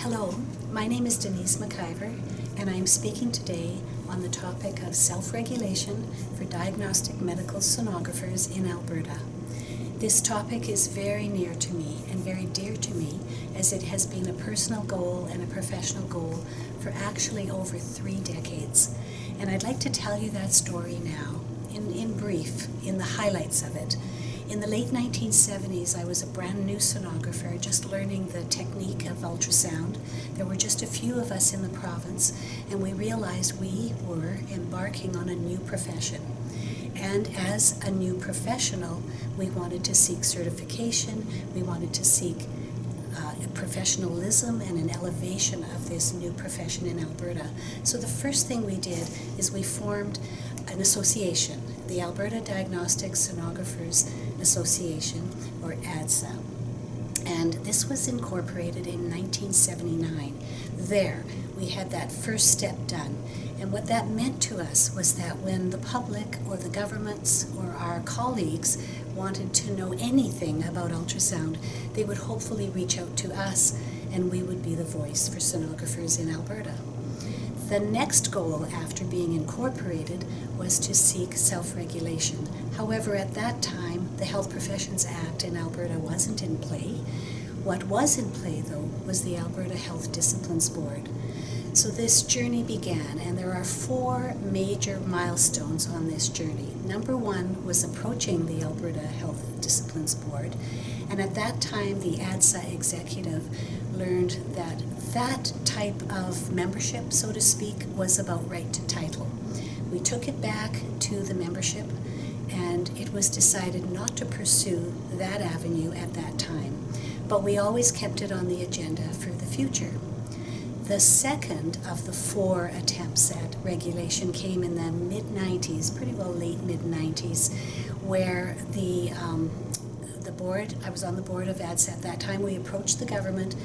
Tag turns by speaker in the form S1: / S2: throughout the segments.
S1: Hello, my name is Denise MacIver, and I am speaking today on the topic of self-regulation for diagnostic medical sonographers in Alberta. This topic is very near to me and very dear to me, as it has been a personal goal and a professional goal for actually over 3 decades. And I'd like to tell you that story now, in brief, in the highlights of it. In the late 1970s, I was a brand new sonographer, just learning the technique of ultrasound. There were just a few of us in the province, and we realized we were embarking on a new profession. And as a new professional, we wanted to seek certification, we wanted to seek professionalism and an elevation of this new profession in Alberta. So the first thing we did is we formed an association, the Alberta Diagnostic Sonographers Association, or ADSA. And this was incorporated in 1979. There, we had that first step done. And what that meant to us was that when the public or the governments or our colleagues wanted to know anything about ultrasound, they would hopefully reach out to us, and we would be the voice for sonographers in Alberta. The next goal after being incorporated was to seek self-regulation. However, at that time, the Health Professions Act in Alberta wasn't in play. What was in play, though, was the Alberta Health Disciplines Board. So this journey began, and there are 4 major milestones on this journey. Number 1 was approaching the Alberta Health Disciplines Board, and at that time the ADSA executive learned that that type of membership, so to speak, was about right to title. We took it back to the membership, and it was decided not to pursue that avenue at that time, but we always kept it on the agenda for the future. The second of the 4 attempts at regulation came in the mid-90s, pretty well late mid-90s, where the board, I was on the board of ADSA at that time, we approached the government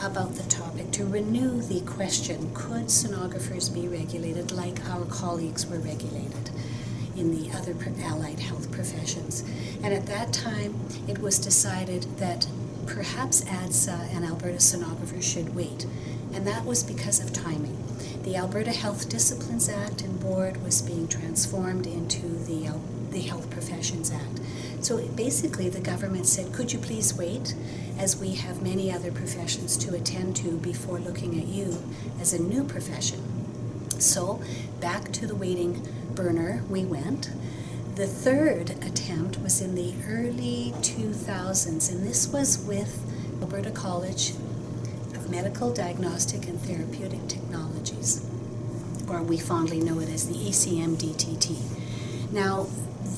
S1: about the topic to renew the question, could sonographers be regulated like our colleagues were regulated in the other allied health professions? And at that time, it was decided that perhaps ADSA and Alberta sonographers should wait. And that was because of timing. The Alberta Health Disciplines Act and Board was being transformed into the Health Professions Act. So basically the government said, could you please wait, as we have many other professions to attend to before looking at you as a new profession. So back to the waiting burner we went. The third attempt was in the early 2000s, and this was with Alberta College of Medical, Diagnostic and Therapeutic Technologies, or we fondly know it as the ACMDTT. Now,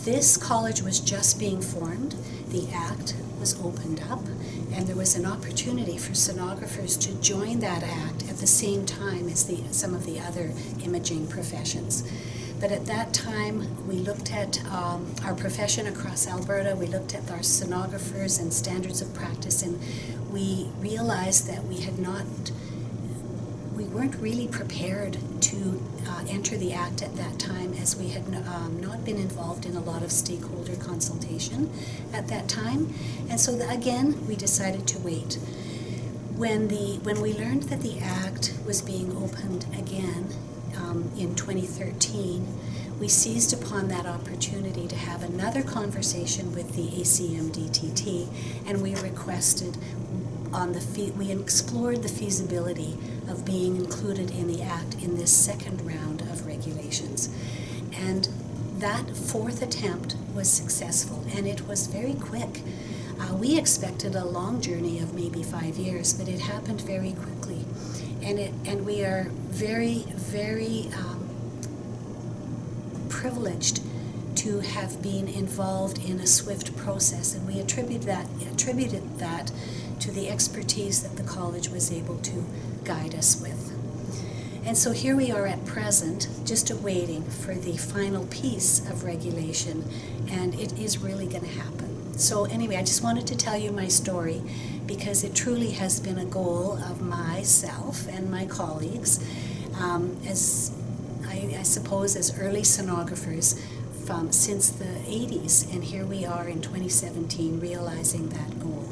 S1: this college was just being formed, the act was opened up, and there was an opportunity for sonographers to join that act at the same time as some of the other imaging professions. But at that time, we looked at our profession across Alberta, we looked at our sonographers and standards of practice, and we realized that we weren't really prepared to enter the act at that time, as we had not been involved in a lot of stakeholder consultation at that time. And so again, we decided to wait. When we learned that the act was being opened again in 2013, we seized upon that opportunity to have another conversation with the ACMDTT, and we requested we explored the feasibility of being included in the act in this second round of regulations. And that 4th attempt was successful, and it was very quick. We expected a long journey of maybe 5 years, but it happened very quickly. And we are very, very privileged to have been involved in a swift process, and we attributed that to the expertise that the college was able to guide us with. And so here we are at present, just awaiting for the final piece of regulation, and it is really going to happen. So anyway, I just wanted to tell you my story, because it truly has been a goal of myself and my colleagues, as I suppose as early sonographers since the 80s, and here we are in 2017 realizing that goal.